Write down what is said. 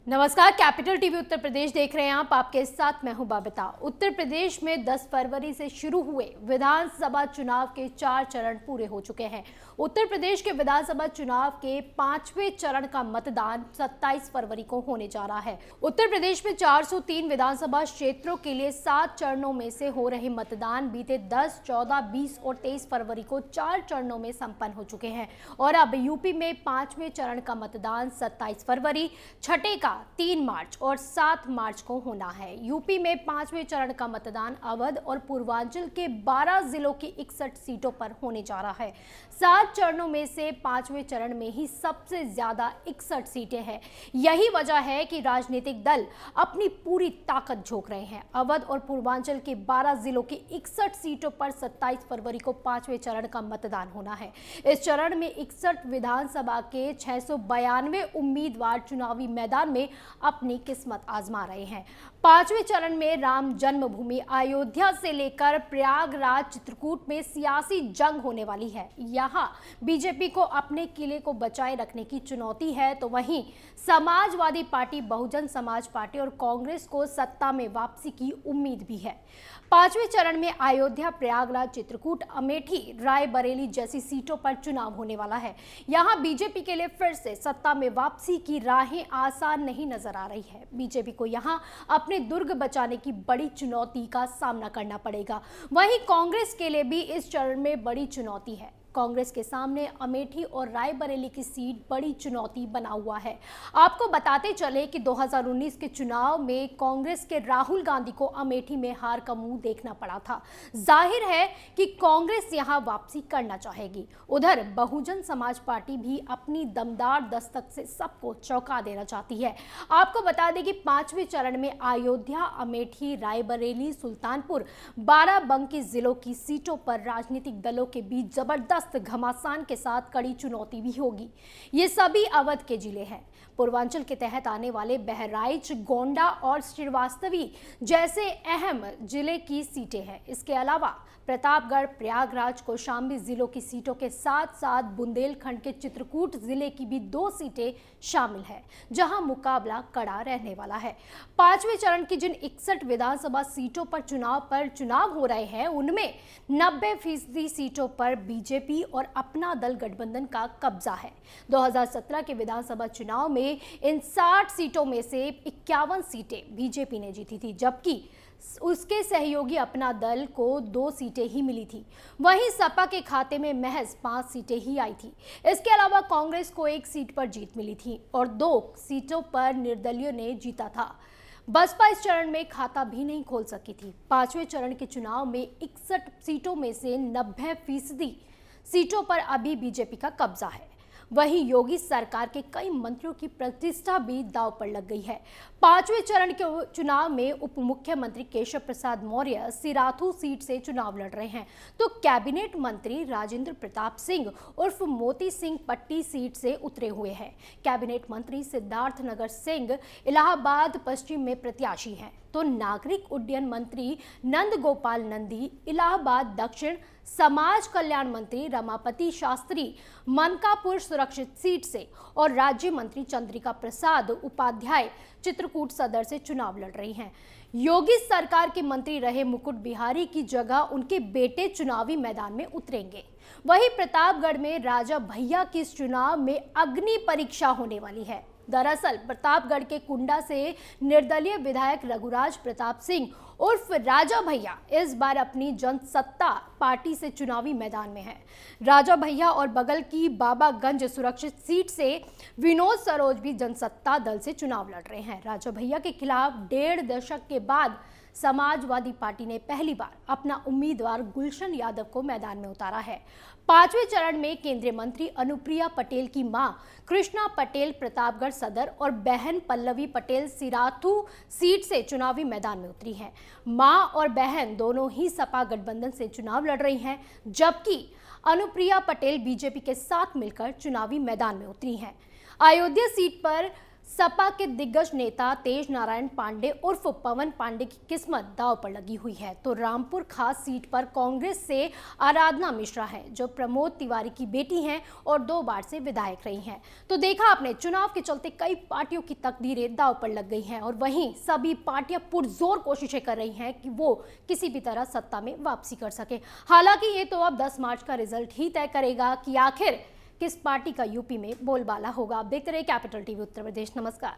नमस्कार, capital TV Uttar Pradesh देख रहे हैं आप। आपके साथ मैं हूं बबीता। उत्तर प्रदेश में 10 फरवरी से शुरू हुए विधानसभा चुनाव के 4 चरण पूरे हो चुके हैं। उत्तर प्रदेश के विधानसभा चुनाव के 5वें चरण का मतदान 27 फरवरी को होने जा रहा है। उत्तर प्रदेश में 403 विधानसभा क्षेत्रों के लिए 7 चरणों में से हो रहे मतदान बीते 10, 14, 20 और 23 फरवरी को 4 चरणों में संपन्न हो चुके हैं और अब यूपी में 5वें चरण का मतदान 27 फरवरी, छठे का 3 मार्च और 7 मार्च को होना है। यूपी में 5वें चरण का मतदान अवध और पूर्वांचल के 12 जिलों की 61 सीटों पर होने जा रहा है। 7 चरणों में से 5वें चरण में ही सबसे ज्यादा 61 सीटें हैं। यही वजह है कि राजनीतिक दल अपनी पूरी ताकत झोंक रहे हैं। अवध और पूर्वांचल के 12 जिलों की 61 सीटों पर 27 फरवरी को 5वें चरण का मतदान होना है। इस चरण में 61 विधानसभा के 692 उम्मीदवार चुनावी मैदान में अपनी किस्मत आजमा रहे हैं। 5वें चरण में राम जन्मभूमि अयोध्या से लेकर प्रयागराज चित्रकूट में सियासी जंग होने वाली है। यहां बीजेपी को अपने किले को बचाए रखने की चुनौती है, तो वहीं समाजवादी पार्टी, बहुजन समाज पार्टी और कांग्रेस को सत्ता में वापसी की उम्मीद भी है। 5वें चरण में अयोध्या, प्रयागराज, चित्रकूट, अमेठी, रायबरेली जैसी सीटों पर चुनाव होने वाला है। यहां बीजेपी के लिए फिर से सत्ता में वापसी की राहें आसान नहीं नजर आ रही है। बीजेपी को यहां अपने दुर्ग बचाने की बड़ी चुनौती का सामना करना पड़ेगा। वहीं कांग्रेस के लिए भी इस चरण में बड़ी चुनौती है। कांग्रेस के सामने अमेठी और रायबरेली की सीट बड़ी चुनौती बना हुआ है। आपको बताते चले कि 2019 के चुनाव में कांग्रेस के राहुल गांधी को अमेठी में हार का मुंह देखना पड़ा था। जाहिर है कि कांग्रेस यहां वापसी करना चाहेगी। उधर बहुजन समाज पार्टी भी अपनी दमदार दस्तक से सबको चौंका देना चाहती है। आपको बता दें कि 5वें चरण में अयोध्या, अमेठी, रायबरेली, सुल्तानपुर, बाराबंकी जिलों की सीटों पर राजनीतिक दलों के बीच जबरदस्त घमासान के साथ कड़ी चुनौती भी होगी। ये सभी अवध के जिले हैं। पूर्वांचल के तहत आने वाले बहराइच, गोंडा और श्रीवास्तवी जैसे अहम जिले की सीटें हैं। इसके अलावा प्रतापगढ़, प्रयागराज, कौशाम्बी जिलों की सीटों के साथ साथ बुंदेलखंड के चित्रकूट जिले की भी 2 सीटें शामिल है, जहां मुकाबला कड़ा रहने वाला है। 5वें चरण की जिन 61 विधानसभा सीटों पर चुनाव हो रहे हैं, उनमें 90% सीटों पर बीजेपी और अपना दल गठबंधन का कब्जा है। 2017 के विधानसभा चुनाव में इन 60 सीटों में से 51 सीटें बीजेपी ने जीती थी, जबकि उसके सहयोगी अपना दल को 2 सीटें ही मिली थी। वहीं सपा के खाते में महज 5 सीटें ही आई थी। इसके अलावा कांग्रेस को 1 सीट पर जीत मिली थी और 2 सीटों पर निर्दलीय ने जीता था। बसपा इस चरण में खाता भी नहीं खोल सकी थी। 5वें चरण के चुनाव में 61 सीटों में से 90% सीटों पर अभी बीजेपी का कब्जा है। वहीं योगी सरकार के कई मंत्रियों की प्रतिष्ठा भी दांव पर लग गई है। 5वें चरण के चुनाव में उप मुख्यमंत्री केशव प्रसाद मौर्य सिराथू सीट से चुनाव लड़ रहे हैं, तो कैबिनेट मंत्री राजेंद्र प्रताप सिंह उर्फ मोती सिंह पट्टी सीट से उतरे हुए हैं। कैबिनेट मंत्री सिद्धार्थनगर सिंह इलाहाबाद पश्चिम में प्रत्याशी हैं, तो नागरिक उड्डयन मंत्री नंद गोपाल नंदी इलाहाबाद दक्षिण, समाज कल्याण मंत्री रमापति शास्त्री मनकापुर सुरक्षित सीट से और राज्य मंत्री चंद्रिका प्रसाद उपाध्याय चित्रकूट सदर से चुनाव लड़ रही हैं। योगी सरकार के मंत्री रहे मुकुट बिहारी की जगह उनके बेटे चुनावी मैदान में उतरेंगे। वहीं प्रतापगढ़ में राजा भैया की इस चुनाव में अग्नि परीक्षा होने वाली है। दरअसल प्रतापगढ़ के कुंडा से निर्दलीय विधायक रघुराज प्रताप सिंह उर्फ राजा भैया इस बार अपनी जनसत्ता पार्टी से चुनावी मैदान में है। राजा भैया और बगल की बाबागंज सुरक्षित सीट से विनोद सरोज भी जनसत्ता दल से चुनाव लड़ रहे हैं। राजा भैया के खिलाफ 1.5 दशक के बाद समाजवादी पार्टी ने पहली बार अपना उम्मीदवार गुलशन यादव को मैदान में उतारा है। 5वें चरण में केंद्रीय मंत्री अनुप्रिया पटेल की मां कृष्णा पटेल प्रतापगढ़ सदर और बहन पल्लवी पटेल सिराथू सीट से चुनावी मैदान में उतरी हैं। मां और बहन दोनों ही सपा गठबंधन से चुनाव लड़ रही हैं, जबकि अनुप्रिया पटेल बीजेपी के साथ मिलकर चुनावी मैदान में उतरी हैं। अयोध्या सीट पर सपा के दिग्गज नेता तेज नारायण पांडे उर्फ पवन पांडे की किस्मत दांव पर लगी हुई है। तो रामपुर खास सीट पर कांग्रेस से आराधना मिश्रा है, जो प्रमोद तिवारी की बेटी हैं और 2 बार से विधायक रही हैं। तो देखा आपने, चुनाव के चलते कई पार्टियों की तकदीरें दांव पर लग गई हैं और वहीं सभी पार्टियां पुरजोर कोशिशें कर रही हैं कि वो किसी भी तरह सत्ता में वापसी कर सके। हालांकि ये तो अब 10 मार्च का रिजल्ट ही तय करेगा कि आखिर किस पार्टी का यूपी में बोलबाला होगा। आप देखते रहिए कैपिटल टीवी उत्तर प्रदेश। नमस्कार।